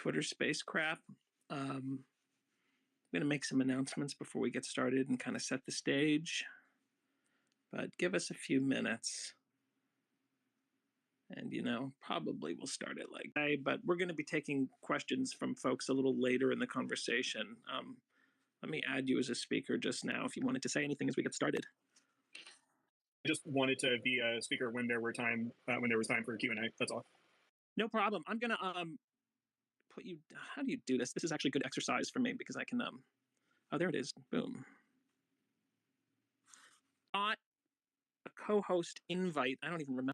Twitter space crap. I'm going to make some announcements before we get started and kind of set the stage. But give us a few minutes. And, probably we'll start it like that. But we're going to be taking questions from folks a little later in the conversation. Let me add you as a speaker just now if you wanted to say anything as we get started. I just wanted to be a speaker when there was time for Q&A. That's all. No problem. I'm going to put you... How do you do this? This is actually good exercise for me because I can... Oh, there it is. Boom. Got a co-host invite. I don't even remember.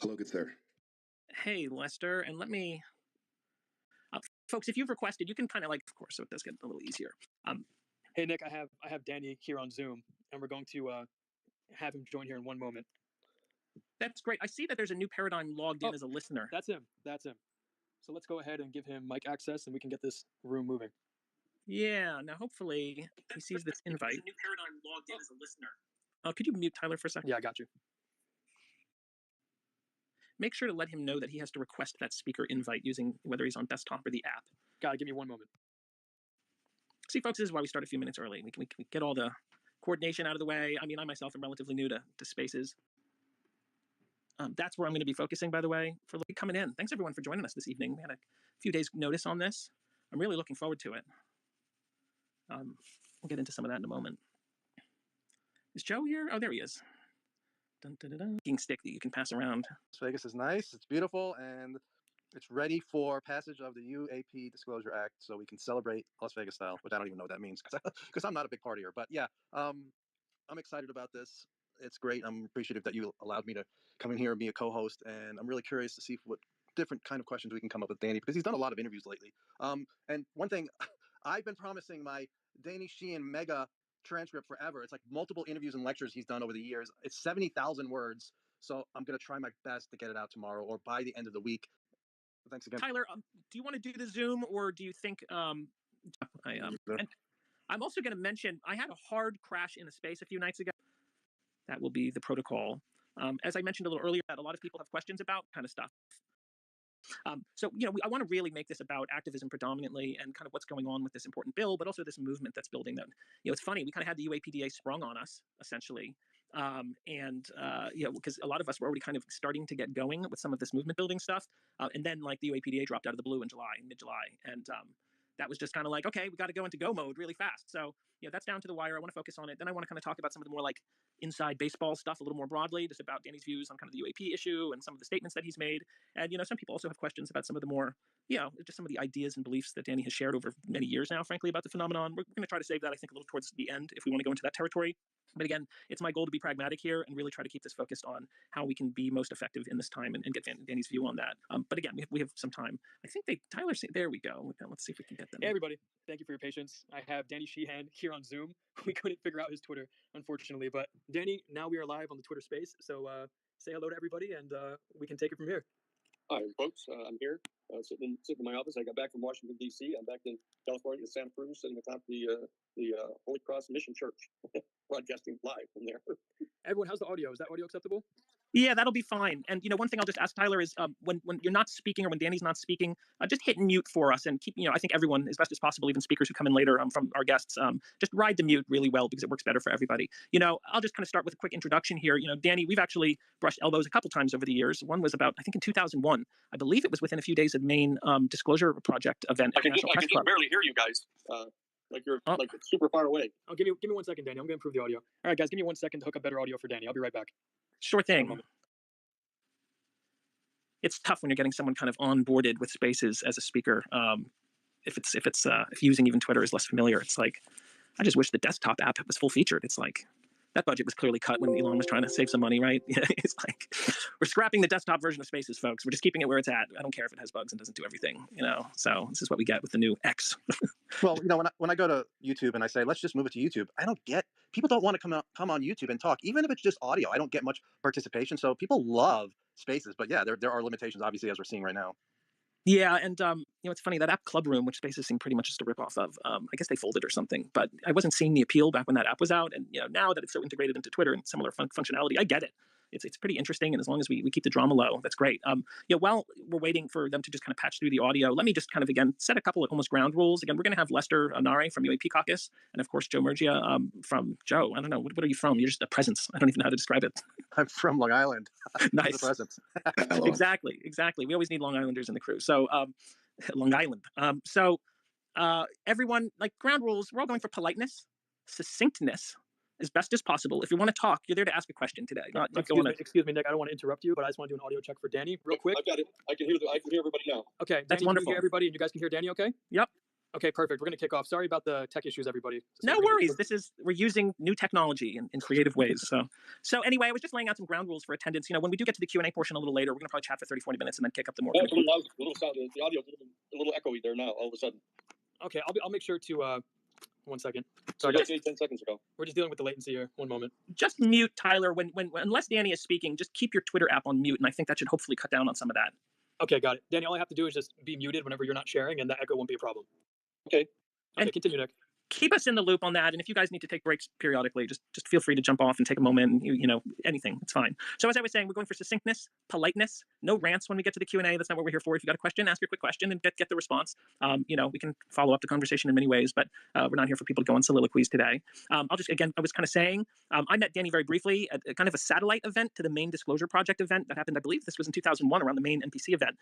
Hello, good sir. Hey, Lester. And let me... folks, if you've requested, you can kind of of course, so it does get a little easier. Hey, Nick, I have Danny here on Zoom, and we're going to have him join here in one moment. That's great. I see that there's a new paradigm logged in as a listener. That's him. So let's go ahead and give him mic access, and we can get this room moving. Yeah. Now, hopefully, he sees this invite. There's a new paradigm logged in as a listener. Could you mute Tyler for a second? Yeah, I got you. Make sure to let him know that he has to request that speaker invite using whether he's on desktop or the app. Gotta give me one moment. See, folks, this is why we start a few minutes early. We can get all the coordination out of the way. I mean, I myself am relatively new to spaces. That's where I'm going to be focusing, by the way, for coming in. Thanks, everyone, for joining us this evening. We had a few days' notice on this. I'm really looking forward to it. We'll get into some of that in a moment. Is Joe here? Oh, there he is. Dun, dun, dun, dun. King stick that you can pass around. Las Vegas is nice. It's beautiful, and it's ready for passage of the UAP Disclosure Act, so we can celebrate Las Vegas style, which I don't even know what that means because I'm not a big partier. But yeah, I'm excited about this. It's great. I'm appreciative that you allowed me to come in here and be a co-host, and I'm really curious to see what different kind of questions we can come up with Danny, because he's done a lot of interviews lately. And one thing, I've been promising my Danny Sheehan mega transcript forever. It's like multiple interviews and lectures he's done over the years. It's 70,000 words. So I'm going to try my best to get it out tomorrow or by the end of the week. Thanks again. Tyler, do you want to do the Zoom, or do you think and I'm also going to mention I had a hard crash in the space a few nights ago. That will be the protocol. As I mentioned a little earlier, that a lot of people have questions about kind of stuff. So, I want to really make this about activism predominantly and kind of what's going on with this important bill, but also this movement that's building that. It's funny, we kind of had the UAPDA sprung on us, essentially. Because a lot of us were already kind of starting to get going with some of this movement building stuff. And then the UAPDA dropped out of the blue in mid-July. And that was just kind of like, okay, we got to go into go mode really fast. So, that's down to the wire. I want to focus on it. Then I want to kind of talk about some of the more inside baseball stuff a little more broadly, just about Danny's views on kind of the UAP issue and some of the statements that he's made. And, some people also have questions about some of the more, just some of the ideas and beliefs that Danny has shared over many years now, frankly, about the phenomenon. We're going to try to save that, I think, a little towards the end if we want to go into that territory. But again, it's my goal to be pragmatic here and really try to keep this focused on how we can be most effective in this time and get Danny's view on that. But again, we have some time. I think Tyler's, there we go. Let's see if we can get them. Hey, everybody. Thank you for your patience. I have Danny Sheehan here on Zoom. We couldn't figure out his Twitter, unfortunately. But Danny, now we are live on the Twitter space. So say hello to everybody, and we can take it from here. Hi, folks. I'm here sitting in my office. I got back from Washington, D.C. I'm back in California, in Santa Cruz, sitting atop the Holy Cross Mission Church, broadcasting live from there. Everyone, how's the audio? Is that audio acceptable? Yeah, that'll be fine. And, one thing I'll just ask Tyler is when you're not speaking or when Danny's not speaking, just hit mute for us and keep, I think everyone, as best as possible, even speakers who come in later from our guests, just ride the mute really well because it works better for everybody. I'll just kind of start with a quick introduction here. Danny, we've actually brushed elbows a couple times over the years. One was about, I think in 2001, I believe it was within a few days of Maine Disclosure Project event. I can just barely hear you guys. You're super far away. Oh, give me 1 second, Danny. I'm going to improve the audio. All right, guys, give me 1 second to hook up better audio for Danny. I'll be right back. Sure thing. It's tough when you're getting someone kind of onboarded with spaces as a speaker. If using even Twitter is less familiar, it's like, I just wish the desktop app was full featured. It's like, that budget was clearly cut when Elon was trying to save some money, right? It's like, we're scrapping the desktop version of Spaces, folks. We're just keeping it where it's at. I don't care if it has bugs and doesn't do everything, So this is what we get with the new X. Well, when I go to YouTube and I say, let's just move it to YouTube, people don't want to come on YouTube and talk, even if it's just audio. I don't get much participation. So people love Spaces. But yeah, there are limitations, obviously, as we're seeing right now. Yeah, and it's funny, that app Club Room, which Spaces seemed pretty much just a ripoff of, I guess they folded or something, but I wasn't seeing the appeal back when that app was out, and now that it's so integrated into Twitter and similar functionality, I get it. it's pretty interesting. And as long as we keep the drama low, that's great. While we're waiting for them to just kind of patch through the audio, let me just kind of again set a couple of almost ground rules. Again, we're going to have Lester Anare from UAP Caucus, and of course Joe Murgia from Joe. I don't know, what are you from? You're just a presence. I don't even know how to describe it. I'm from Long Island. Nice. The presence. Exactly. We always need Long Islanders in the crew. So Long Island. Everyone, like ground rules, we're all going for politeness, succinctness, as best as possible. If you want to talk, you're there to ask a question today. Excuse me, Nick. I don't want to interrupt you, but I just want to do an audio check for Danny real quick. I've got it. I can hear everybody now. Okay, Danny, that's wonderful. Can you hear everybody, and you guys can hear Danny. Okay. Yep. Okay, perfect. We're going to kick off. Sorry about the tech issues, everybody. No worries. We're using new technology in creative ways. So anyway, I was just laying out some ground rules for attendance. When we do get to the Q&A portion a little later, we're going to probably chat for 30, 40 minutes and then kick up the more. It's a little loud, a little sound. The audio a little echoey there now. All of a sudden. Okay, I'll make sure to. 1 second. Sorry, 10 seconds ago. We're just dealing with the latency here. 1 moment. Just mute Tyler when unless Danny is speaking. Just keep your Twitter app on mute, and I think that should hopefully cut down on some of that. Okay, got it. Danny, all I have to do is just be muted whenever you're not sharing, and that echo won't be a problem. Okay. And continue, Nick. Keep us in the loop on that, and if you guys need to take breaks periodically, just feel free to jump off and take a moment. And, anything, it's fine. So as I was saying, we're going for succinctness, politeness, no rants when we get to the Q&A. That's not what we're here for. If you got a question, ask your quick question and get the response. We can follow up the conversation in many ways, but we're not here for people to go on soliloquies today. I was kind of saying, I met Danny very briefly at kind of a satellite event to the main Disclosure Project event that happened. I believe this was in 2001 around the main NPC event.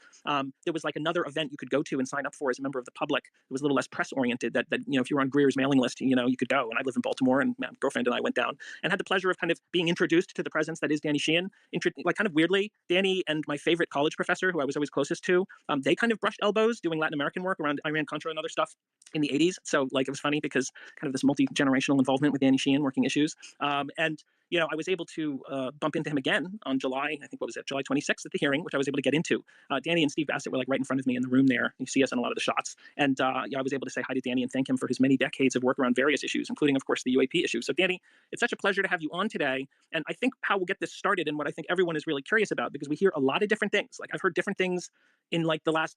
There was like another event you could go to and sign up for as a member of the public. It was a little less press oriented. That if you were on Greer's mailing list, you could go. And I live in Baltimore, and my girlfriend and I went down and had the pleasure of kind of being introduced to the presence that is Danny Sheehan. Kind of weirdly, Danny and my favorite college professor, who I was always closest to, they kind of brushed elbows doing Latin American work around Iran-Contra and other stuff in the 80s. So it was funny because kind of this multi-generational involvement with Danny Sheehan working issues. I was able to bump into him again on July 26th at the hearing, which I was able to get into. Danny and Steve Bassett were like right in front of me in the room there. You see us in a lot of the shots. And I was able to say hi to Danny and thank him for his many decades of work around various issues, including, of course, the UAP issue. So Danny, it's such a pleasure to have you on today. And I think how we'll get this started and what I think everyone is really curious about, because we hear a lot of different things. Like I've heard different things in like the last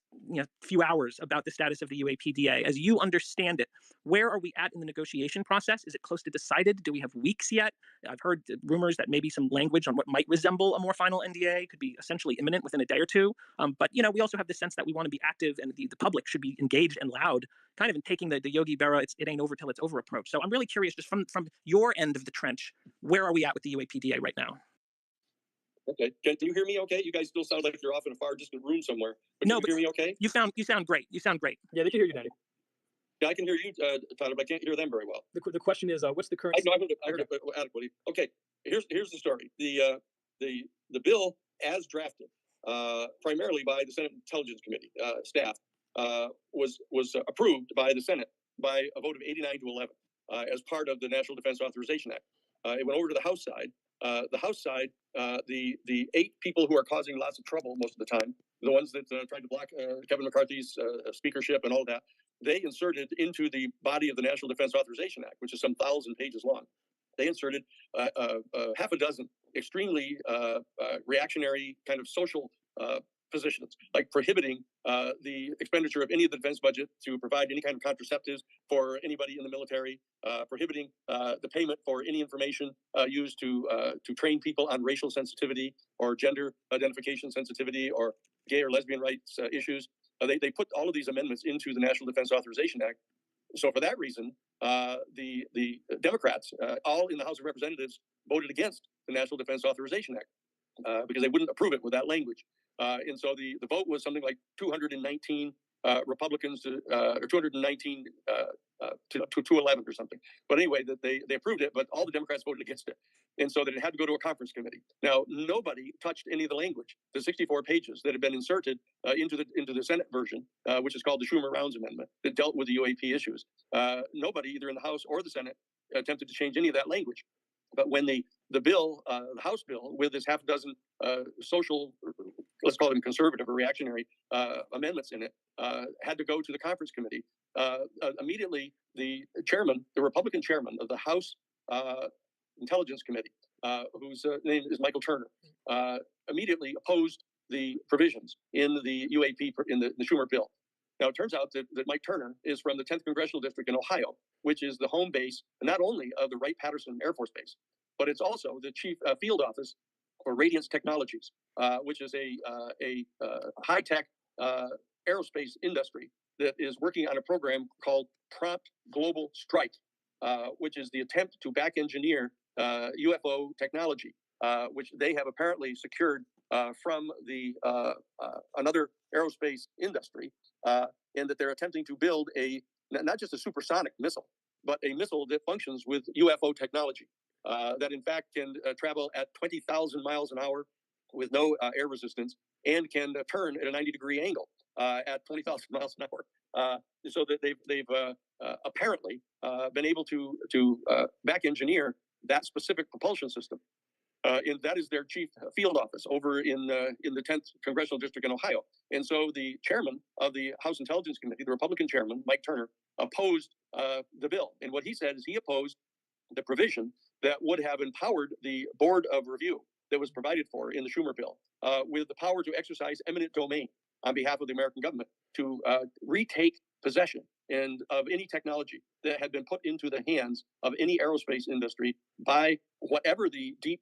few hours about the status of the UAPDA. As you understand it, where are we at in the negotiation process? Is it close to decided? Do we have weeks yet? I've heard rumors that maybe some language on what might resemble a more final NDA could be essentially imminent within a day or two. But we also have the sense that we want to be active and the public should be engaged and loud, kind of in taking the Yogi Berra, it ain't over till it's over approach. So I'm really curious, just from your end of the trench, where are we at with the UAPDA right now? Okay. Can you hear me okay? You guys still sound like you're off in a far distant room somewhere. But can you hear me okay? You sound great. You sound great. Yeah, they can hear you, Danny. Yeah, I can hear you, Tyler, but I can't hear them very well. The question is, what's the current? I heard it adequately. Okay, here's the story. The bill, as drafted, primarily by the Senate Intelligence Committee staff, was approved by the Senate by a vote of 89 to 11 as part of the National Defense Authorization Act. It went over to the House side. The House side, the 8 people who are causing lots of trouble most of the time, the ones that tried to block Kevin McCarthy's speakership and all that, they inserted into the body of the National Defense Authorization Act, which is some 1,000 pages long, they inserted half a dozen extremely reactionary kind of social positions, like prohibiting the expenditure of any of the defense budget to provide any kind of contraceptives for anybody in the military, prohibiting the payment for any information used to train people on racial sensitivity or gender identification sensitivity or gay or lesbian rights issues. They put all of these amendments into the National Defense Authorization Act. So for that reason, the Democrats, all in the House of Representatives, voted against the National Defense Authorization Act because they wouldn't approve it with that language. And so the vote was something like 219 Republicans to or 219 to 211 or something. But anyway, that they approved it, but all the Democrats voted against it. And so that it had to go to a conference committee. Now, nobody touched any of the language, the 64 pages that had been inserted into the Senate version, which is called the Schumer-Rounds Amendment, that dealt with the UAP issues. Nobody, either in the House or the Senate, attempted to change any of that language. But when the bill, the House bill, with this half a dozen social, let's call them conservative or reactionary amendments in it, had to go to the conference committee, immediately the Republican chairman of the House Intelligence Committee, whose name is Michael Turner, immediately opposed the provisions in the UAP, in the Schumer bill. Now, it turns out that Mike Turner is from the 10th Congressional District in Ohio, which is the home base, not only of the Wright-Patterson Air Force Base, but it's also the chief field office Radiance Technologies, which is a high-tech aerospace industry that is working on a program called Prompt Global Strike, which is the attempt to back engineer UFO technology, which they have apparently secured from another aerospace industry, and that they're attempting to build not just a supersonic missile, but a missile that functions with UFO technology, that in fact can travel at 20,000 miles an hour with no air resistance, and can turn at a 90-degree angle at 20,000 miles an hour. So that they've apparently been able to back engineer that specific propulsion system. And that is their chief field office over in the 10th Congressional District in Ohio. And so the chairman of the House Intelligence Committee, the Republican chairman, Mike Turner, opposed the bill. And what he said is he opposed the provision that would have empowered the board of review that was provided for in the Schumer bill with the power to exercise eminent domain on behalf of the American government to retake possession of any technology that had been put into the hands of any aerospace industry by whatever the deep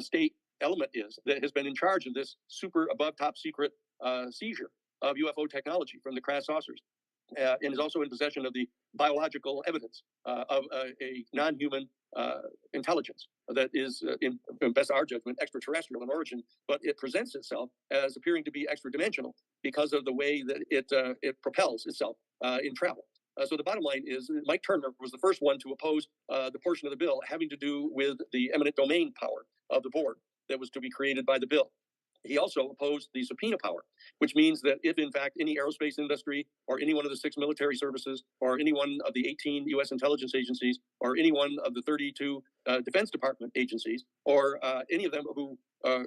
state element is that has been in charge of this super above top secret seizure of UFO technology from the crash saucers, and is also in possession of the biological evidence of a non-human intelligence that is, in best our judgment, extraterrestrial in origin, but it presents itself as appearing to be extra-dimensional because of the way that it propels itself in travel. So the bottom line is Mike Turner was the first one to oppose the portion of the bill having to do with the eminent domain power of the board that was to be created by the bill. He also opposed the subpoena power, which means that if, in fact, any aerospace industry or any one of the 6 military services or any one of the 18 U.S. intelligence agencies or any one of the 32 Defense Department agencies or any of them who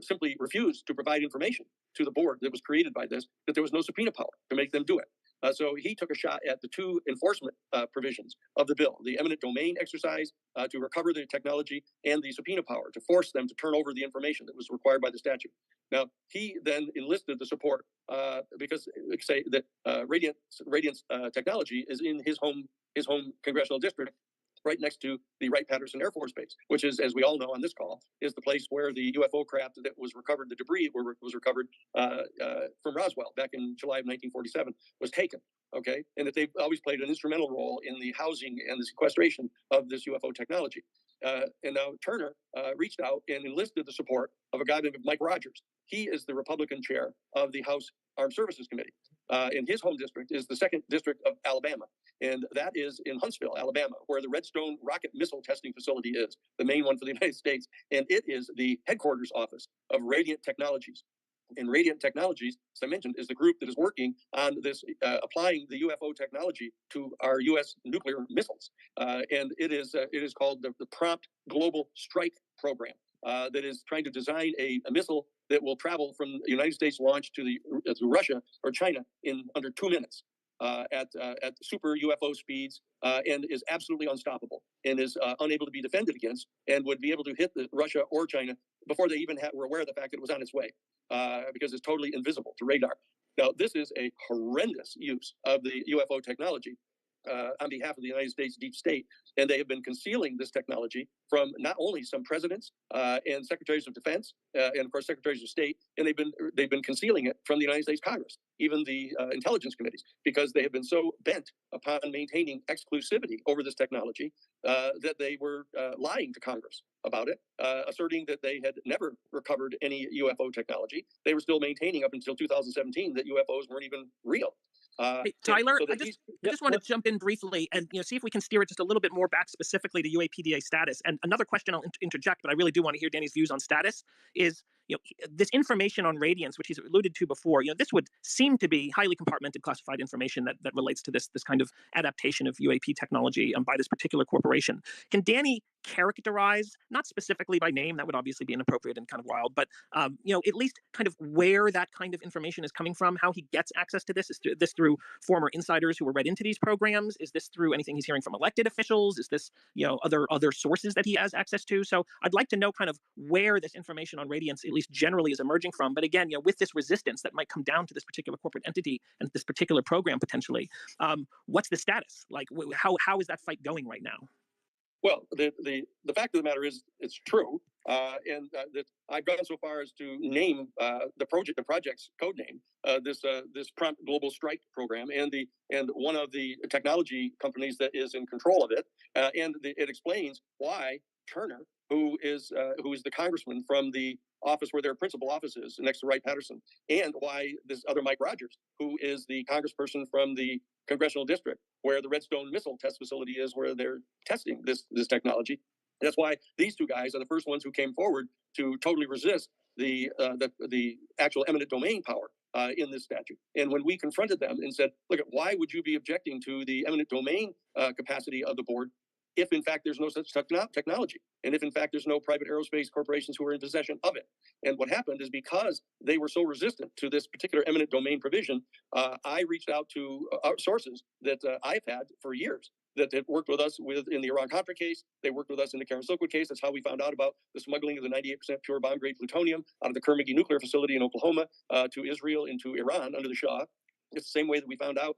simply refused to provide information to the board that was created by this, that there was no subpoena power to make them do it. So he took a shot at the 2 enforcement provisions of the bill, the eminent domain exercise to recover the technology and the subpoena power to force them to turn over the information that was required by the statute. Now, he then enlisted the support because, say, that Radiance Technology is in his home congressional district, right next to the Wright-Patterson Air Force Base, which is, as we all know on this call, is the place where the UFO craft that was recovered, the debris was recovered from Roswell back in July of 1947, was taken. Okay, and that they've always played an instrumental role in the housing and the sequestration of this UFO technology. And now Turner reached out and enlisted the support of a guy named Mike Rogers. He is the Republican chair of the House Armed Services Committee. And his home district is the 2nd District of Alabama. And that is in Huntsville, Alabama, where the Redstone rocket missile testing facility is, the main one for the United States. And it is the headquarters office of Radiant Technologies. And Radiant Technologies, as I mentioned, is the group that is working on this, applying the UFO technology to our U.S. nuclear missiles. And it is called the Prompt Global Strike Program, that is trying to design a missile that will travel from the United States launch to Russia or China in under 2 minutes at super UFO speeds, and is absolutely unstoppable and is unable to be defended against, and would be able to hit Russia or China before they even were aware of the fact that it was on its way, because it's totally invisible to radar. Now, this is a horrendous use of the UFO technology on behalf of the United States deep state. And they have been concealing this technology from not only some presidents and secretaries of defense and of course secretaries of state, and they've been concealing it from the United States Congress, even the intelligence committees, because they have been so bent upon maintaining exclusivity over this technology that they were lying to Congress about it, asserting that they had never recovered any UFO technology. They were still maintaining up until 2017 that UFOs weren't even real. Hey, Tyler, so I just want to jump in briefly and see if we can steer it just a little bit more back specifically to UAPDA status. And another question I'll interject, but I really do want to hear Danny's views on status is, this information on Radiance, which he's alluded to before, this would seem to be highly compartmented classified information that relates to this kind of adaptation of UAP technology by this particular corporation. Can Danny characterize, not specifically by name, that would obviously be inappropriate and kind of wild, but at least kind of where that kind of information is coming from, how he gets access to this? Is this through former insiders who were read into these programs? Is this through anything he's hearing from elected officials? Is this other sources that he has access to? So I'd like to know kind of where this information on Radiance, at least generally, is emerging from. But again, with this resistance that might come down to this particular corporate entity and this particular program potentially, what's the status? Like, how is that fight going right now? Well, the fact of the matter is, it's true, and that I've gone so far as to name the project's code name, this Prompt Global Strike program, and one of the technology companies that is in control of it, it explains why Turner, who is the congressman from the office where their principal office is next to Wright Patterson, and why this other Mike Rogers, who is the congressperson from the congressional district where the Redstone missile test facility is, where they're testing this technology. That's why these two guys are the first ones who came forward to totally resist the actual eminent domain power in this statute. And when we confronted them and said, look, why would you be objecting to the eminent domain capacity of the board if in fact there's no such technology, and if in fact there's no private aerospace corporations who are in possession of it? And what happened is, because they were so resistant to this particular eminent domain provision, I reached out to sources that I've had for years that had worked with us in the Iran-Contra case. They worked with us in the Karen Silkwood case. That's how we found out about the smuggling of the 98% pure bomb-grade plutonium out of the Kerr-McGee nuclear facility in Oklahoma to Israel and to Iran under the Shah. It's the same way that we found out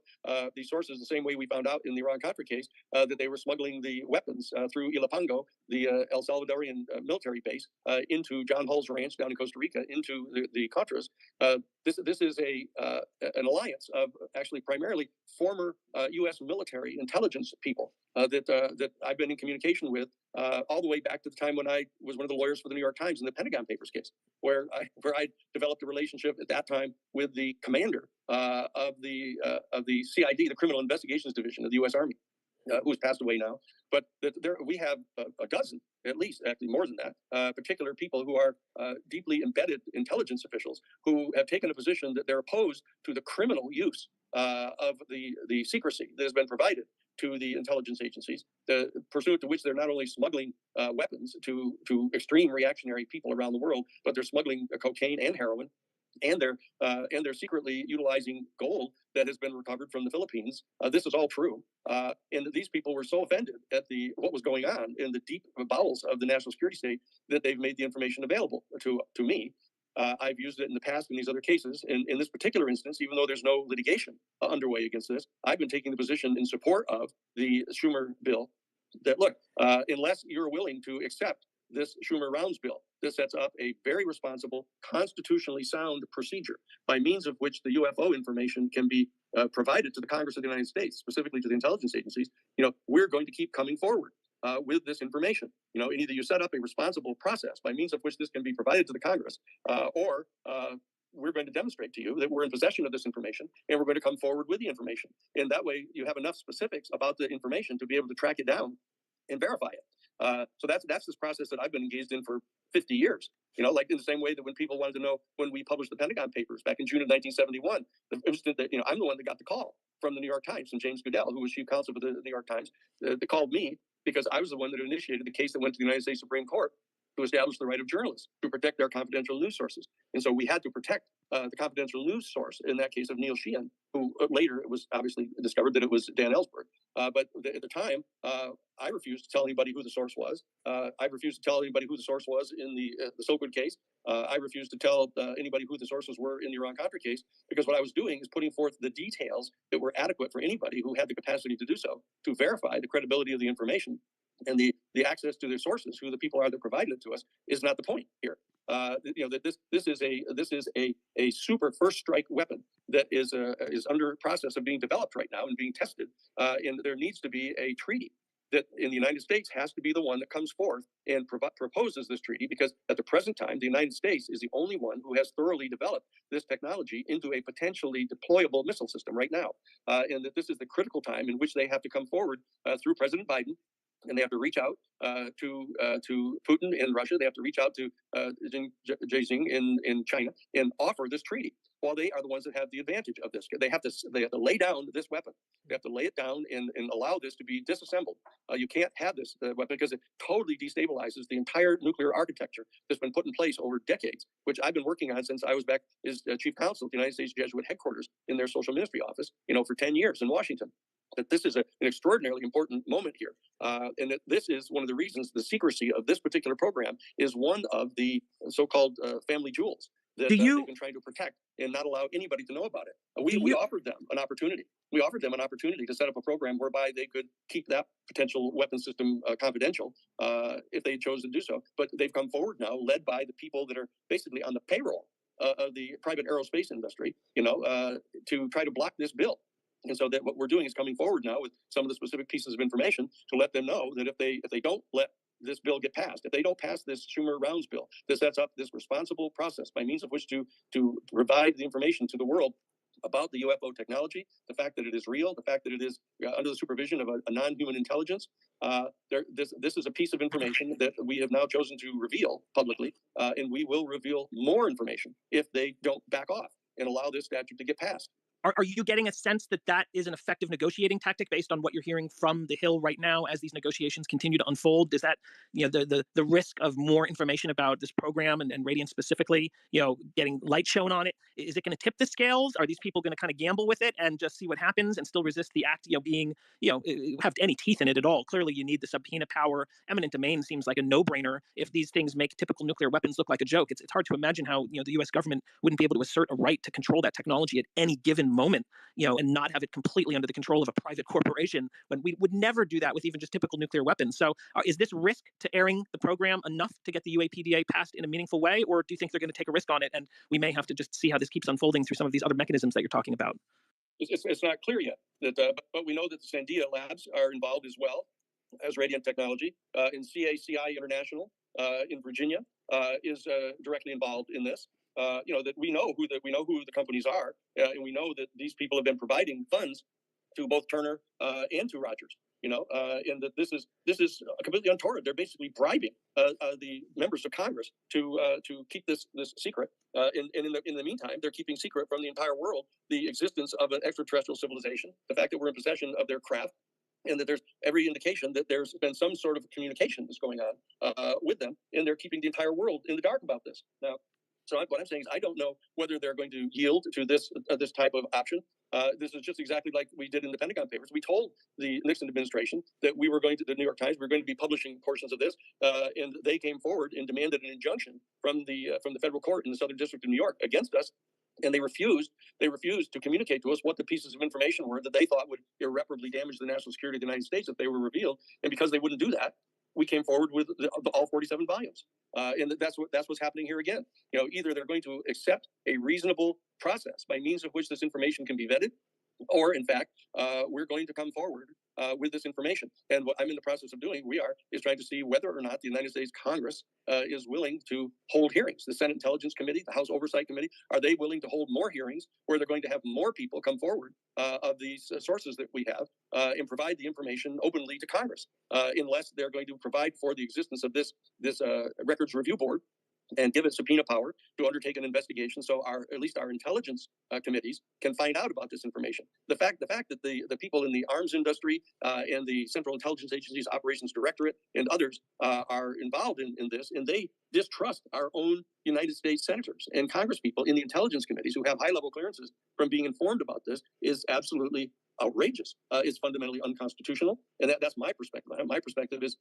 these sources, the same way we found out in the Iran-Contra case that they were smuggling the weapons through Ilopango, the El Salvadorian military base, into John Hull's ranch down in Costa Rica, into the Contras. This is an alliance of actually primarily former U.S. military intelligence people that I've been in communication with all the way back to the time when I was one of the lawyers for the New York Times in the Pentagon Papers case, where I developed a relationship at that time with the commander of the CID, the Criminal Investigations Division of the U.S. Army, who has passed away now. But we have a dozen, at least, actually more than that, particular people who are deeply embedded intelligence officials who have taken a position that they're opposed to the criminal use of the secrecy that has been provided to the intelligence agencies, pursuant to which they're not only smuggling weapons to extreme reactionary people around the world, but they're smuggling cocaine and heroin, and they're secretly utilizing gold that has been recovered from the Philippines. This is all true, and these people were so offended at what was going on in the deep bowels of the national security state that they've made the information available to me. I've used it in the past in these other cases. In this particular instance, even though there's no litigation underway against this, I've been taking the position in support of the Schumer bill that, look, unless you're willing to accept this Schumer-Rounds bill, this sets up a very responsible, constitutionally sound procedure by means of which the UFO information can be provided to the Congress of the United States, specifically to the intelligence agencies. We're going to keep coming forward with this information. And either you set up a responsible process by means of which this can be provided to the Congress, or we're going to demonstrate to you that we're in possession of this information, and we're going to come forward with the information. And that way you have enough specifics about the information to be able to track it down and verify it. So that's this process that I've been engaged in for 50 years. Like in the same way that when people wanted to know when we published the Pentagon Papers back in June of 1971, it was that I'm the one that got the call from the New York Times, from James Goodell, who was chief counsel for the New York Times. They called me because I was the one that initiated the case that went to the United States Supreme Court to establish the right of journalists to protect their confidential news sources. And so we had to protect the confidential news source, in that case of Neil Sheehan, who later it was obviously discovered that it was Dan Ellsberg. But at the time, I refused to tell anybody who the source was. I refused to tell anybody who the source was in the Silkwood case. I refused to tell anybody who the sources were in the Iran-Contra case, because what I was doing is putting forth the details that were adequate for anybody who had the capacity to do so, to verify the credibility of the information. And the access to their sources, who the people are that provided it to us, is not the point here. That this is a super first strike weapon that is under process of being developed right now and being tested. And there needs to be a treaty that in the United States has to be the one that comes forth and proposes this treaty, because at the present time, the United States is the only one who has thoroughly developed this technology into a potentially deployable missile system right now. And that this is the critical time in which they have to come forward through President Biden, and they have to reach out to Putin in Russia. They have to reach out to Beijing in China and offer this treaty. While they are the ones that have the advantage of this, they have to lay down this weapon. They have to lay it down and allow this to be disassembled. You can't have this weapon because it totally destabilizes the entire nuclear architecture that's been put in place over decades, which I've been working on since I was back as chief counsel at the United States Jesuit headquarters in their social ministry office, for 10 years in Washington. that this is an extraordinarily important moment here. And that this is one of the reasons the secrecy of this particular program is one of the so-called family jewels that they've been trying to protect and not allow anybody to know about it. We offered them an opportunity. We offered them an opportunity to set up a program whereby they could keep that potential weapon system confidential if they chose to do so. But they've come forward now, led by the people that are basically on the payroll of the private aerospace industry, to try to block this bill. And so that what we're doing is coming forward now with some of the specific pieces of information to let them know that if they don't let this bill get passed, if they don't pass this Schumer-Rounds bill, this sets up this responsible process by means of which to provide the information to the world about the UFO technology, the fact that it is real, the fact that it is under the supervision of a non-human intelligence. This is a piece of information that we have now chosen to reveal publicly, and we will reveal more information if they don't back off and allow this statute to get passed. Are you getting a sense that that is an effective negotiating tactic based on what you're hearing from the Hill right now as these negotiations continue to unfold? Is that, the risk of more information about this program and Radiant specifically, getting light shown on it, is it going to tip the scales? Are these people going to kind of gamble with it and just see what happens and still resist the act, being, have any teeth in it at all? Clearly, you need the subpoena power. Eminent domain seems like a no-brainer if these things make typical nuclear weapons look like a joke. It's hard to imagine how, the U.S. government wouldn't be able to assert a right to control that technology at any given moment, and not have it completely under the control of a private corporation, when we would never do that with even just typical nuclear weapons. So is this risk to airing the program enough to get the UAPDA passed in a meaningful way, or do you think they're going to take a risk on it and we may have to just see how this keeps unfolding through some of these other mechanisms that you're talking about? It's not clear yet, but we know that the Sandia labs are involved as well as Radiant Technology, and CACI International in Virginia is directly involved in this. That we know who the companies are, and we know that these people have been providing funds to both Turner and to Rogers. And that this is completely untoward. They're basically bribing the members of Congress to keep this secret. And in the meantime, they're keeping secret from the entire world the existence of an extraterrestrial civilization, the fact that we're in possession of their craft, and that there's every indication that there's been some sort of communication that's going on with them, and they're keeping the entire world in the dark about this. Now, so what I'm saying is I don't know whether they're going to yield to this type of option. This is just exactly like we did in the Pentagon Papers. We told the Nixon administration that we were going to, the New York Times, we were going to be publishing portions of this, and they came forward and demanded an injunction from the federal court in the Southern District of New York against us. And they refused to communicate to us what the pieces of information were that they thought would irreparably damage the national security of the United States if they were revealed. And because they wouldn't do that, we came forward with all 47 volumes. And that's what's happening here again. Either they're going to accept a reasonable process by means of which this information can be vetted, or in fact, we're going to come forward with this information. And what I'm in the process of doing, is trying to see whether or not the United States Congress is willing to hold hearings. The Senate Intelligence Committee, the House Oversight Committee, are they willing to hold more hearings where they're going to have more people come forward of these sources that we have and provide the information openly to Congress, unless they're going to provide for the existence of this Records Review Board and give it subpoena power to undertake an investigation, so at least our intelligence committees can find out about this information. The fact that the people in the arms industry and the Central Intelligence Agency's Operations Directorate and others are involved in this, and they distrust our own United States senators and congresspeople in the intelligence committees who have high-level clearances from being informed about this, is absolutely outrageous. It's fundamentally unconstitutional, and that's my perspective. My perspective is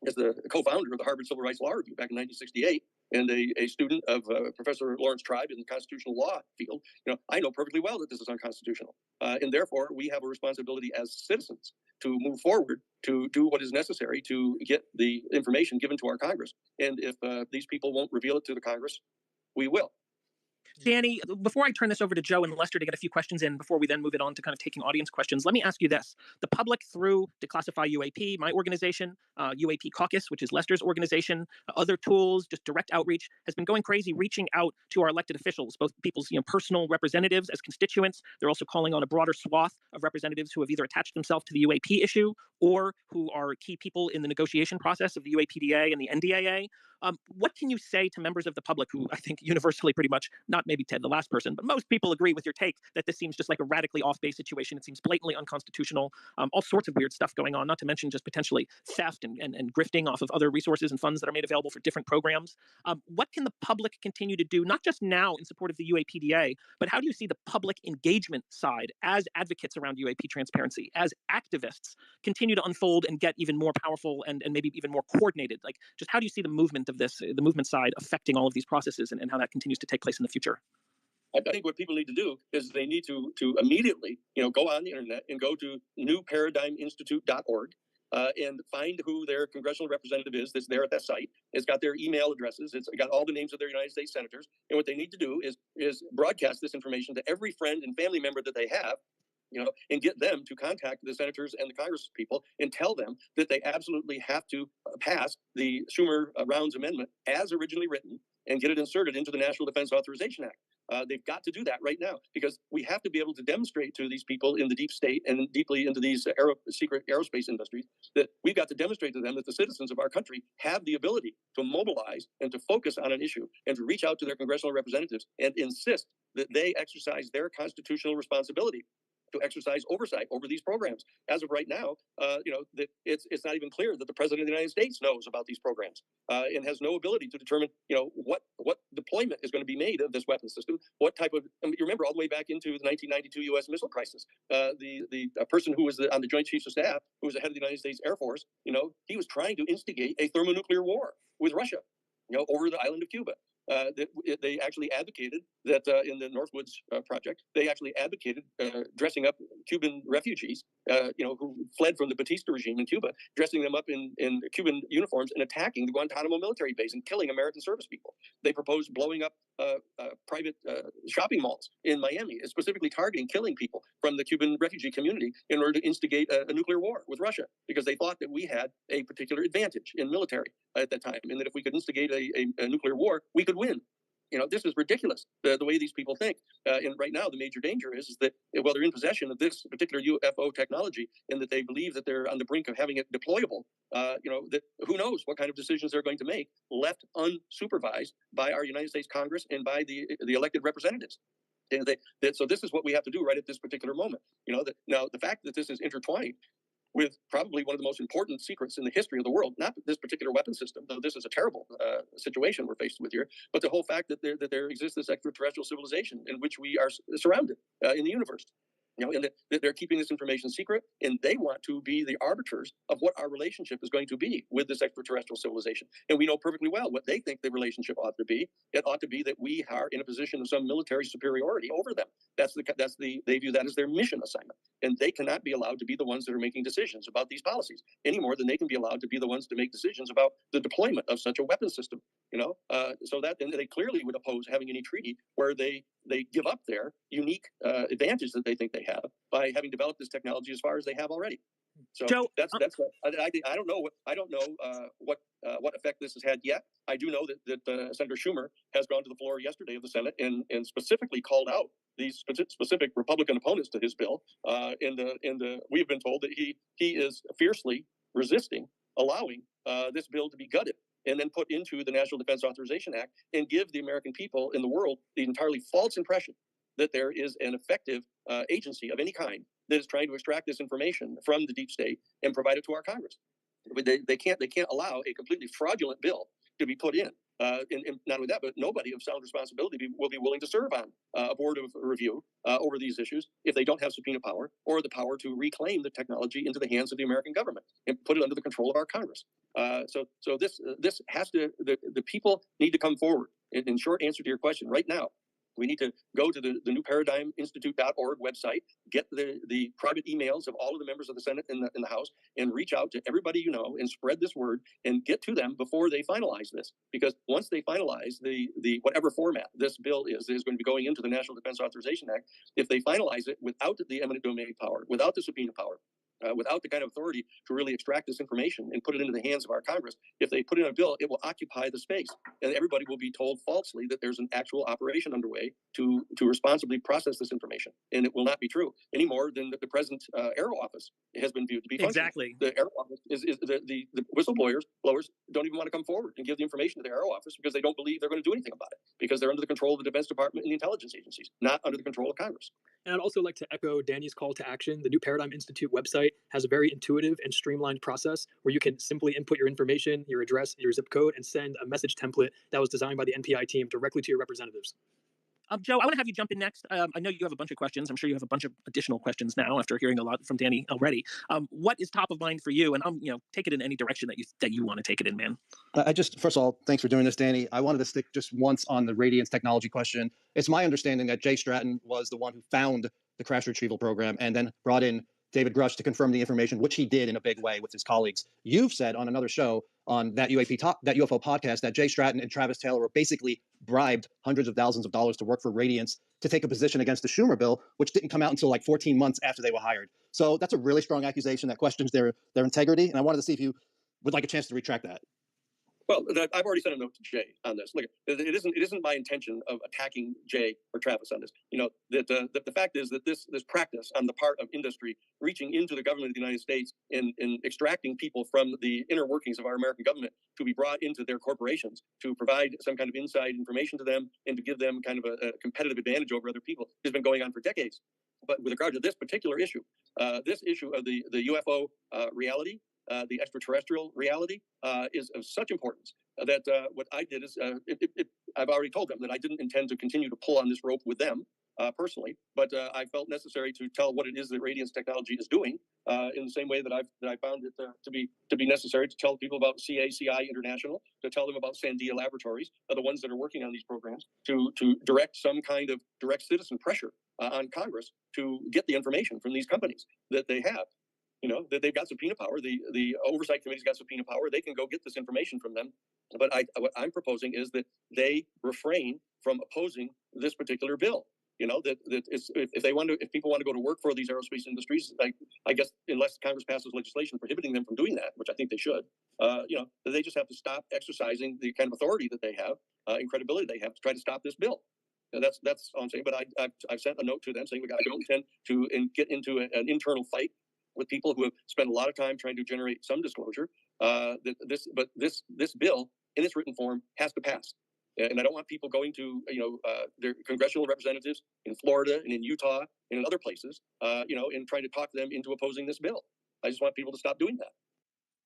as the co-founder of the Harvard Civil Rights Law Review back in 1968, and a student of Professor Lawrence Tribe in the constitutional law field, I know perfectly well that this is unconstitutional, and therefore we have a responsibility as citizens to move forward to do what is necessary to get the information given to our Congress. And if these people won't reveal it to the Congress, we will. Danny, before I turn this over to Joe and Lester to get a few questions in before we then move it on to kind of taking audience questions, let me ask you this. The public through Declassify UAP, my organization, UAP Caucus, which is Lester's organization, other tools, just direct outreach, has been going crazy, reaching out to our elected officials, both people's personal representatives as constituents. They're also calling on a broader swath of representatives who have either attached themselves to the UAP issue or who are key people in the negotiation process of the UAPDA and the NDAA. What can you say to members of the public who I think universally pretty much, not maybe Ted, the last person, but most people agree with your take that this seems just like a radically off base situation. It seems blatantly unconstitutional. All sorts of weird stuff going on, not to mention just potentially theft and grifting off of other resources and funds that are made available for different programs. What can the public continue to do, not just now in support of the UAPDA, but how do you see the public engagement side as advocates around UAP transparency, as activists, continue to unfold and get even more powerful and maybe even more coordinated? Like, just how do you see the movement of this, the movement side, affecting all of these processes and how that continues to take place in the future? I think what people need to do is they need to immediately, go on the internet and go to newparadigminstitute.org and find who their congressional representative is that's there at that site. It's got their email addresses. It's got all the names of their United States senators. And what they need to do is broadcast this information to every friend and family member that they have, and get them to contact the senators and the Congress people and tell them that they absolutely have to pass the Schumer Rounds Amendment as originally written and get it inserted into the National Defense Authorization Act. They've got to do that right now, because we have to be able to demonstrate to these people in the deep state and deeply into these secret aerospace industries that we've got to demonstrate to them that the citizens of our country have the ability to mobilize and to focus on an issue and to reach out to their congressional representatives and insist that they exercise their constitutional responsibility to exercise oversight over these programs. As of right now, that it's not even clear that the president of the United States knows about these programs and has no ability to determine, what deployment is going to be made of this weapon system. What type of, you remember all the way back into the 1992 U.S. missile crisis, the person who was on the Joint Chiefs of Staff, who was the head of the United States Air Force, he was trying to instigate a thermonuclear war with Russia, over the island of Cuba. They actually advocated that in the Northwoods project, they actually advocated dressing up Cuban refugees, who fled from the Batista regime in Cuba, dressing them up in Cuban uniforms and attacking the Guantanamo military base and killing American service people. They proposed blowing up private shopping malls in Miami, specifically targeting killing people from the Cuban refugee community in order to instigate a nuclear war with Russia, because they thought that we had a particular advantage in military at that time, and that if we could instigate a nuclear war, we could win. This is ridiculous, the way these people think. And right now, the major danger is that, they're in possession of this particular UFO technology, and that they believe that they're on the brink of having it deployable, that who knows what kind of decisions they're going to make, left unsupervised by our United States Congress and by the elected representatives. And so this is what we have to do right at this particular moment. Now, the fact that this is intertwined with probably one of the most important secrets in the history of the world, not this particular weapon system, though this is a terrible situation we're faced with here, but the whole fact that there exists this extraterrestrial civilization in which we are surrounded in the universe. And that they're keeping this information secret, and they want to be the arbiters of what our relationship is going to be with this extraterrestrial civilization. And we know perfectly well what they think the relationship ought to be. It ought to be that we are in a position of some military superiority over them. They view that as their mission assignment, and they cannot be allowed to be the ones that are making decisions about these policies any more than they can be allowed to be the ones to make decisions about the deployment of such a weapon system. So that, and they clearly would oppose having any treaty where they give up their unique advantage that they think they have by having developed this technology as far as they have already. So Joe, that's what I don't know what effect this has had yet. I do know that Senator Schumer has gone to the floor yesterday of the Senate and specifically called out these specific Republican opponents to his bill. We have been told that he is fiercely resisting allowing this bill to be gutted and then put into the National Defense Authorization Act and give the American people in the world the entirely false impression that there is an effective agency of any kind that is trying to extract this information from the deep state and provide it to our Congress. They can't allow a completely fraudulent bill to be put in. And not only that, but nobody of sound responsibility will be willing to serve on a board of review over these issues if they don't have subpoena power or the power to reclaim the technology into the hands of the American government and put it under the control of our Congress. So this has to, the people need to come forward. In short answer to your question, right now, we need to go to the newparadigminstitute.org website, get the private emails of all of the members of the Senate and the House, and reach out to everybody you know and spread this word and get to them before they finalize this. Because once they finalize the whatever format this bill is going to be going into the National Defense Authorization Act, if they finalize it without the eminent domain power, without the subpoena power, without the kind of authority to really extract this information and put it into the hands of our Congress. If they put in a bill, it will occupy the space, and everybody will be told falsely that there's an actual operation underway to responsibly process this information, and it will not be true any more than the present Arrow office has been viewed to be functional. Exactly. The Arrow office is the whistleblowers don't even want to come forward and give the information to the Arrow office because they don't believe they're going to do anything about it, because they're under the control of the Defense Department and the intelligence agencies, not under the control of Congress. And I'd also like to echo Danny's call to action. The New Paradigm Institute website has a very intuitive and streamlined process where you can simply input your information, your address, your zip code, and send a message template that was designed by the NPI team directly to your representatives. Joe, I want to have you jump in next. I know you have a bunch of questions. I'm sure you have a bunch of additional questions now after hearing a lot from Danny already. What is top of mind for you? And take it in any direction that you want to take it in, man. I just, first of all, thanks for doing this, Danny. I wanted to stick just once on the radiance technology question. It's my understanding that Jay Stratton was the one who found the crash retrieval program and then brought in David Grush to confirm the information, which he did in a big way with his colleagues. You've said on another show on that UFO podcast that Jay Stratton and Travis Taylor were basically bribed hundreds of thousands of dollars to work for Radiance to take a position against the Schumer bill, which didn't come out until like 14 months after they were hired. So that's a really strong accusation that questions their integrity. And I wanted to see if you would like a chance to retract that. Well, I've already sent a note to Jay on this. Look, it isn't my intention of attacking Jay or Travis on this. The fact is that this practice on the part of industry reaching into the government of the United States and extracting people from the inner workings of our American government to be brought into their corporations to provide some kind of inside information to them and to give them kind of a competitive advantage over other people has been going on for decades. But with regard to this particular issue, this issue of the UFO reality, the extraterrestrial reality is of such importance that what I did is I've already told them that I didn't intend to continue to pull on this rope with them personally, but I felt necessary to tell what it is that Radiance Technology is doing in the same way that I found it to be necessary to tell people about CACI International, to tell them about Sandia Laboratories, the ones that are working on these programs, to direct some kind of direct citizen pressure on Congress to get the information from these companies that they have. That they've got subpoena power. The oversight committee's got subpoena power. They can go get this information from them. But what I'm proposing is that they refrain from opposing this particular bill. That if people want to go to work for these aerospace industries, I guess unless Congress passes legislation prohibiting them from doing that, which I think they should, they just have to stop exercising the kind of authority that they have and credibility they have to try to stop this bill. That's all I'm saying. But I've sent a note to them saying I don't intend to get into an internal fight with people who have spent a lot of time trying to generate some disclosure. This bill in its written form has to pass, and I don't want people going to their congressional representatives in Florida and in Utah and in other places, and trying to talk them into opposing this bill. I just want people to stop doing that.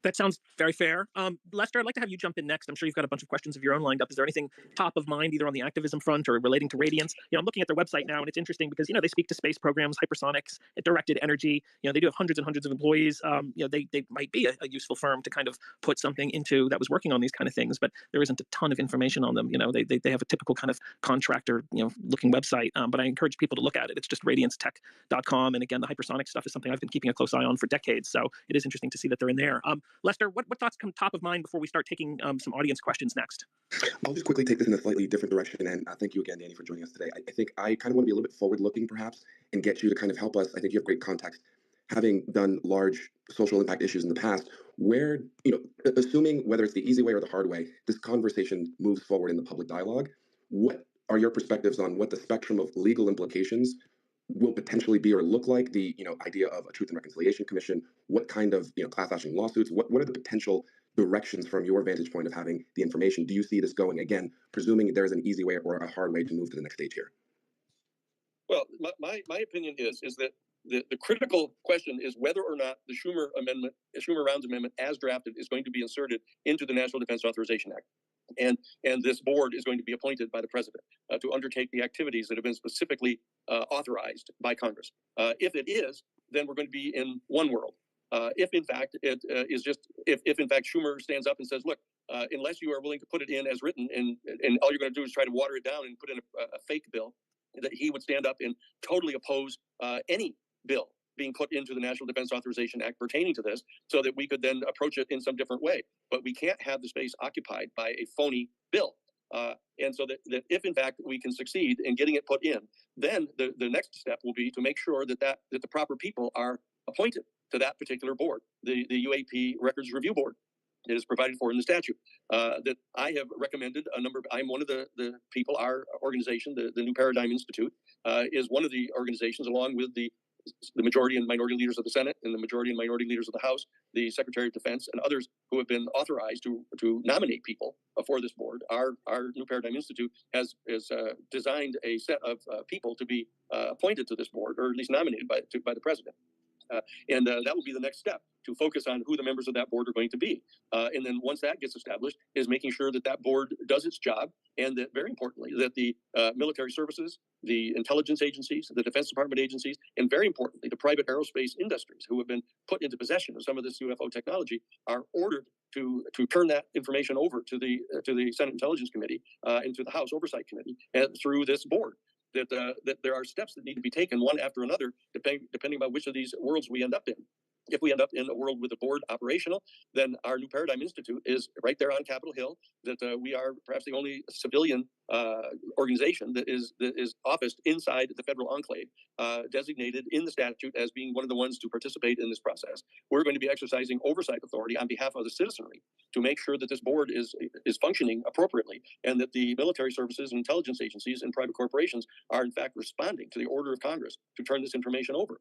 That sounds very fair. Lester, I'd like to have you jump in next. I'm sure you've got a bunch of questions of your own lined up. Is there anything top of mind, either on the activism front or relating to Radiance? I'm looking at their website now, and it's interesting because, they speak to space programs, hypersonics, directed energy. They do have hundreds and hundreds of employees. They might be a useful firm to kind of put something into that was working on these kind of things, but there isn't a ton of information on them. They have a typical kind of contractor, looking website, but I encourage people to look at it. It's just radiancetech.com. And again, the hypersonic stuff is something I've been keeping a close eye on for decades. So it is interesting to see that they're in there. Lester, what thoughts come top of mind before we start taking some audience questions next? I'll just quickly take this in a slightly different direction, and thank you again, Danny, for joining us today. I think I kind of want to be a little bit forward-looking, perhaps, and get you to kind of help us. I think you have great context, having done large social impact issues in the past, where, assuming whether it's the easy way or the hard way, this conversation moves forward in the public dialogue. What are your perspectives on what the spectrum of legal implications will potentially be or look like, the idea of a Truth and Reconciliation Commission, what kind of class action lawsuits, what are the potential directions from your vantage point of having the information? Do you see this going, again, presuming there's an easy way or a hard way to move to the next stage here? Well, my opinion is that the critical question is whether or not the Schumer-Rounds Amendment as drafted is going to be inserted into the National Defense Authorization Act. And this board is going to be appointed by the president to undertake the activities that have been specifically authorized by Congress. If it is, then we're going to be in one world. If in fact it is just, if in fact Schumer stands up and says, look, unless you are willing to put it in as written, and all you're going to do is try to water it down and put in a fake bill, that he would stand up and totally oppose any bill being put into the National Defense Authorization Act pertaining to this, so that we could then approach it in some different way. But we can't have the space occupied by a phony bill. And so that if in fact we can succeed in getting it put in, then the next step will be to make sure that the proper people are appointed to that particular board, the UAP Records Review Board. It is provided for in the statute that I have recommended a number of. I'm one of the people. Our organization, the New Paradigm Institute, is one of the organizations, along with the majority and minority leaders of the Senate and the majority and minority leaders of the House, the Secretary of Defense, and others who have been authorized to nominate people for this board. Our New Paradigm Institute has designed a set of people to be appointed to this board, or at least nominated by the president. And that will be the next step, to focus on who the members of that board are going to be. And then once that gets established, is making sure that that board does its job, and that, very importantly, that the military services, the intelligence agencies, the Defense Department agencies, and very importantly, the private aerospace industries who have been put into possession of some of this UFO technology are ordered to turn that information over to the Senate Intelligence Committee and to the House Oversight Committee through this board. That there are steps that need to be taken one after another, depending on which of these worlds we end up in. If we end up in a world with a board operational, then our New Paradigm Institute is right there on Capitol Hill. That we are perhaps the only civilian organization that is officed inside the federal enclave, designated in the statute as being one of the ones to participate in this process. We're going to be exercising oversight authority on behalf of the citizenry to make sure that this board is functioning appropriately, and that the military services and intelligence agencies and private corporations are in fact responding to the order of Congress to turn this information over.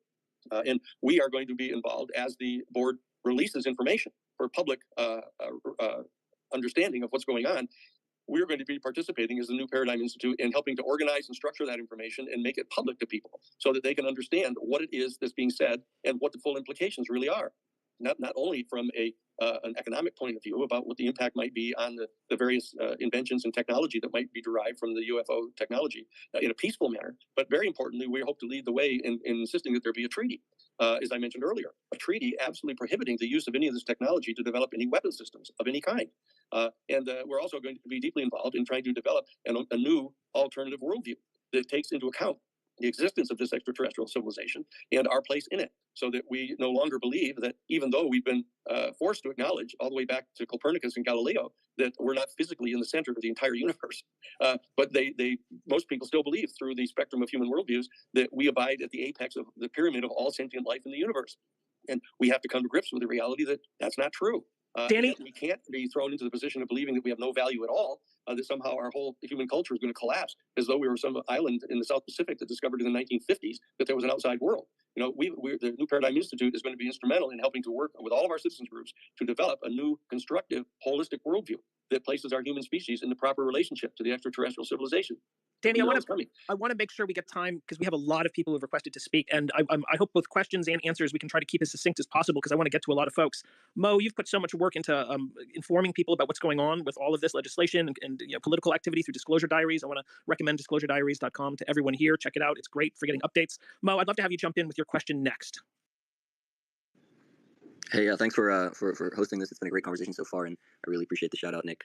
And we are going to be involved as the board releases information for public understanding of what's going on. We're going to be participating as the New Paradigm Institute in helping to organize and structure that information and make it public to people, so that they can understand what it is that's being said and what the full implications really are. Not only from an economic point of view about what the impact might be on the various inventions and technology that might be derived from the UFO technology in a peaceful manner, but very importantly, we hope to lead the way in insisting that there be a treaty, as I mentioned earlier, a treaty absolutely prohibiting the use of any of this technology to develop any weapon systems of any kind. And we're also going to be deeply involved in trying to develop a new alternative worldview that takes into account the existence of this extraterrestrial civilization and our place in it, so that we no longer believe that, even though we've been forced to acknowledge all the way back to Copernicus and Galileo that we're not physically in the center of the entire universe, but most people still believe, through the spectrum of human worldviews, that we abide at the apex of the pyramid of all sentient life in the universe. And we have to come to grips with the reality that that's not true. Danny, we can't be thrown into the position of believing that we have no value at all, that somehow our whole human culture is going to collapse, as though we were some island in the South Pacific that discovered in the 1950s that there was an outside world. You know, the New Paradigm Institute is going to be instrumental in helping to work with all of our citizens groups to develop a new, constructive, holistic worldview that places our human species in the proper relationship to the extraterrestrial civilization. Danny, I want to make sure we get time, because we have a lot of people who have requested to speak, and I hope both questions and answers we can try to keep as succinct as possible, because I want to get to a lot of folks. Mo, you've put so much work into informing people about what's going on with all of this legislation and political activity through Disclosure Diaries. I want to recommend disclosurediaries.com to everyone here. Check it out; it's great for getting updates. Mo, I'd love to have you jump in with your question next. Hey, thanks for hosting this. It's been a great conversation so far, and I really appreciate the shout out, Nick.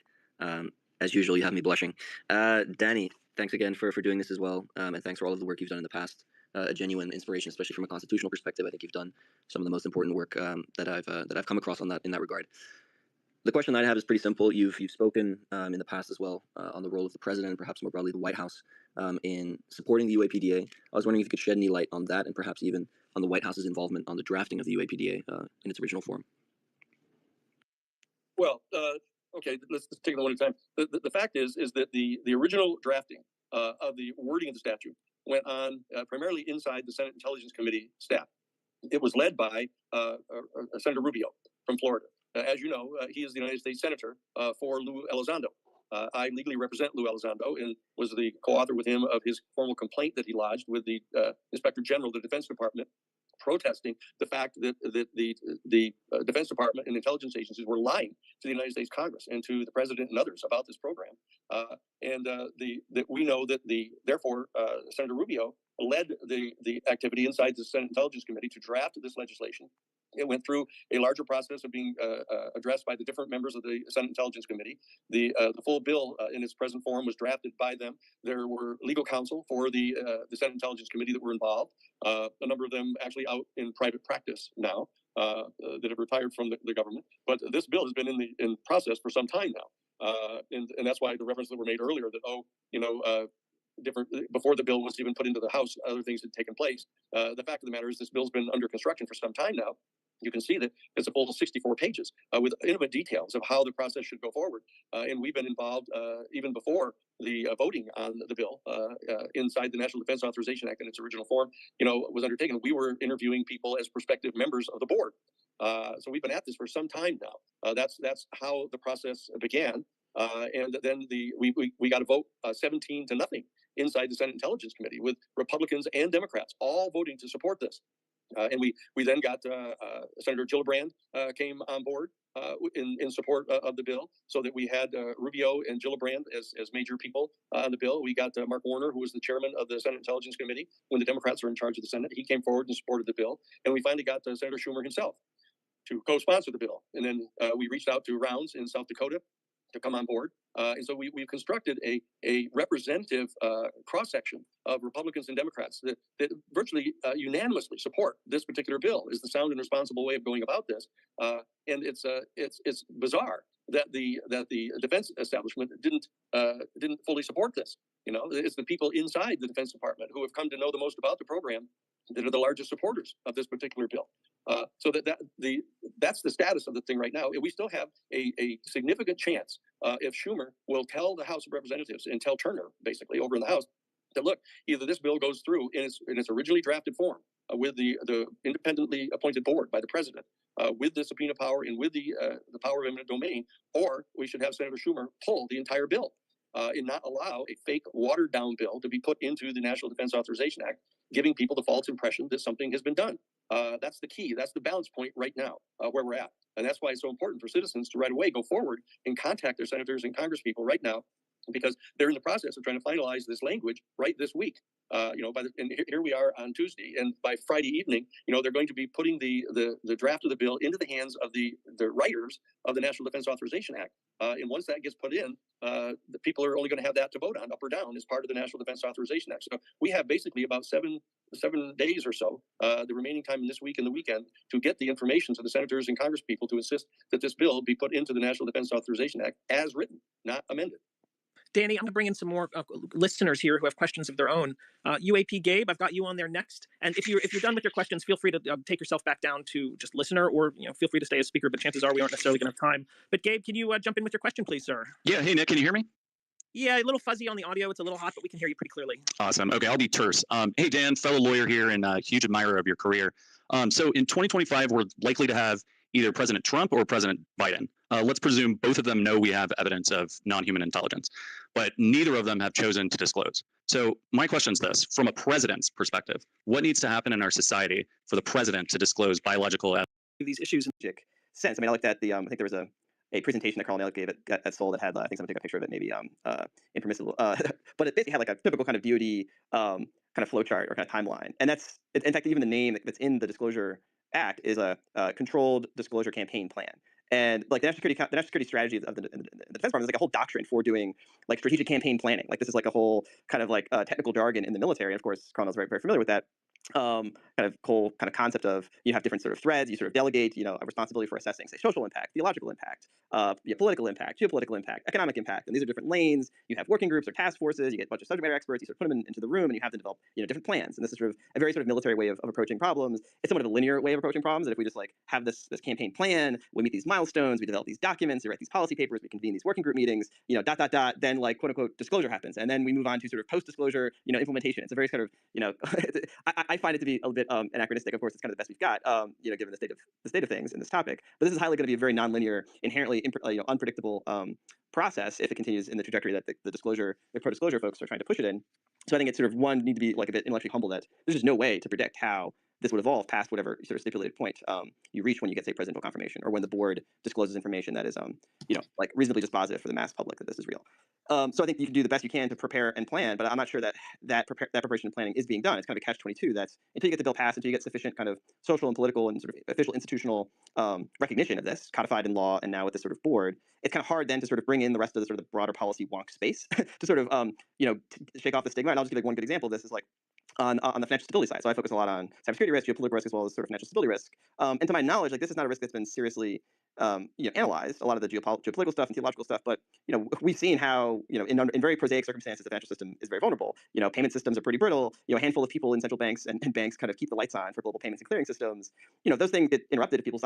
As usual, you have me blushing. Danny, thanks again for doing this as well, and thanks for all of the work you've done in the past. A genuine inspiration, especially from a constitutional perspective. I think you've done some of the most important work that I've come across in that regard. The question I have is pretty simple. You've spoken in the past as well on the role of the president, and perhaps more broadly the White House, in supporting the UAPDA. I was wondering if you could shed any light on that, and perhaps even on the White House's involvement on the drafting of the UAPDA in its original form. Well, okay, let's take it one at a time. The fact is that the original drafting of the wording of the statute went on primarily inside the Senate Intelligence Committee staff. It was led by Senator Rubio from Florida. As you know, he is the United States Senator for Lou Elizondo. I legally represent Lou Elizondo and was the co-author with him of his formal complaint that he lodged with the Inspector General of the Defense Department, protesting the fact that the Defense Department and intelligence agencies were lying to the United States Congress and to the President and others about this program. That we know that therefore Senator Rubio led the activity inside the Senate Intelligence Committee to draft this legislation. It went through a larger process of being addressed by the different members of the Senate Intelligence Committee. The full bill in its present form was drafted by them. There were legal counsel for the Senate Intelligence Committee that were involved. A number of them actually out in private practice now that have retired from the government. But this bill has been in process for some time now. And that's why the reference that were made earlier that, before the bill was even put into the House, other things had taken place. The fact of the matter is this bill's been under construction for some time now. you can see that it's a full 64 pages with intimate details of how the process should go forward. And we've been involved even before the voting on the bill inside the National Defense Authorization Act in its original form, was undertaken. We were interviewing people as prospective members of the board. So we've been at this for some time now. That's how the process began. And then we got a vote 17 to nothing inside the Senate Intelligence Committee with Republicans and Democrats all voting to support this. And we then got Senator Gillibrand came on board in support of the bill, so that we had Rubio and Gillibrand as major people on the bill. We got Mark Warner, who was the chairman of the Senate Intelligence Committee when the Democrats were in charge of the Senate. He came forward and supported the bill. And we finally got Senator Schumer himself to co-sponsor the bill. And then we reached out to Rounds in South Dakota to come on board. And so we've constructed a representative cross-section of Republicans and Democrats that virtually unanimously support this particular bill. Is the sound and responsible way of going about this. And it's bizarre that the defense establishment didn't fully support this. It's the people inside the Defense Department who have come to know the most about the program that are the largest supporters of this particular bill. So that's the status of the thing right now. We still have a significant chance if Schumer will tell the House of Representatives and tell Turner, basically, over in the House, that look, either this bill goes through in its originally drafted form with the independently appointed board by the president, with the subpoena power and with the power of eminent domain, or we should have Senator Schumer pull the entire bill and not allow a fake watered down bill to be put into the National Defense Authorization Act, giving people the false impression that something has been done. That's the key. That's the balance point right now where we're at. And that's why it's so important for citizens to right away go forward and contact their senators and congresspeople right now, because they're in the process of trying to finalize this language right this week. And here we are on Tuesday, and by Friday evening, they're going to be putting the draft of the bill into the hands of the writers of the National Defense Authorization Act. And once that gets put in, the people are only going to have that to vote on, up or down, as part of the National Defense Authorization Act. So we have basically about seven days or so, the remaining time in this week and the weekend, to get the information to the senators and congresspeople to insist that this bill be put into the National Defense Authorization Act as written, not amended. Danny, I'm going to bring in some more listeners here who have questions of their own. UAP Gabe, I've got you on there next. And if you're done with your questions, feel free to take yourself back down to just listener, or feel free to stay as speaker. But chances are we aren't necessarily going to have time. But Gabe, can you jump in with your question, please, sir? Yeah. Hey, Nick, can you hear me? Yeah, a little fuzzy on the audio. It's a little hot, but we can hear you pretty clearly. Awesome. Okay, I'll be terse. Hey, Dan, fellow lawyer here and a huge admirer of your career. So in 2025, we're likely to have either President Trump or President Biden. Let's presume both of them know we have evidence of non-human intelligence, but neither of them have chosen to disclose. So my question is this: from a president's perspective, what needs to happen in our society for the president to disclose biological evidence? These issues in sense. I mean, I looked at the. I think there was a presentation that Carl Nail gave at Seoul that had, I think someone took a picture of it, maybe impermissible, but it basically had like a typical kind of DoD kind of flow chart or kind of timeline. And that's, in fact, even the name that's in the Disclosure Act is a controlled disclosure campaign plan. And like the national security strategy of the Defense Department is like a whole doctrine for doing like strategic campaign planning. Like this is like a whole kind of like technical jargon in the military. And of course, Carl is very, very familiar with that. Kind of whole kind of concept of you have different sort of threads. You sort of delegate, a responsibility for assessing, say, social impact, theological impact, political impact, geopolitical impact, economic impact, and these are different lanes. You have working groups or task forces. You get a bunch of subject matter experts. You sort of put them into the room, and you have them develop, different plans. And this is sort of a very sort of military way of approaching problems. It's somewhat of a linear way of approaching problems. That if we just like have this campaign plan, we meet these milestones, we develop these documents, we write these policy papers, we convene these working group meetings, then like quote unquote disclosure happens, and then we move on to sort of post disclosure, implementation. It's a very sort of, I find it to be a bit anachronistic. Of course, it's kind of the best we've got, given the state of things in this topic. But this is highly going to be a very nonlinear, inherently unpredictable process if it continues in the trajectory that the pro-disclosure folks are trying to push it in. So I think it's sort of need to be like a bit intellectually humble that there's just no way to predict how this would evolve past whatever sort of stipulated point you reach when you get, say, presidential confirmation, or when the board discloses information that is, like reasonably dispositive for the mass public that this is real. So I think you can do the best you can to prepare and plan, but I'm not sure that preparation and planning is being done. It's kind of a catch-22. That's until you get the bill passed, until you get sufficient kind of social and political and sort of official institutional recognition of this, codified in law, and now with this sort of board, it's kind of hard then to sort of bring in the rest of the sort of the broader policy wonk space to sort of shake off the stigma. And I'll just give like one good example of this is like on the financial stability side. So I focus a lot on cybersecurity risk, geopolitical risk, as well as sort of financial stability risk. And to my knowledge, like this is not a risk that's been seriously analyzed a lot of the geopolitical stuff and theological stuff, but we've seen how in very prosaic circumstances the financial system is very vulnerable. Payment systems are pretty brittle. A handful of people in central banks and banks kind of keep the lights on for global payments and clearing systems. Those things get interrupted if people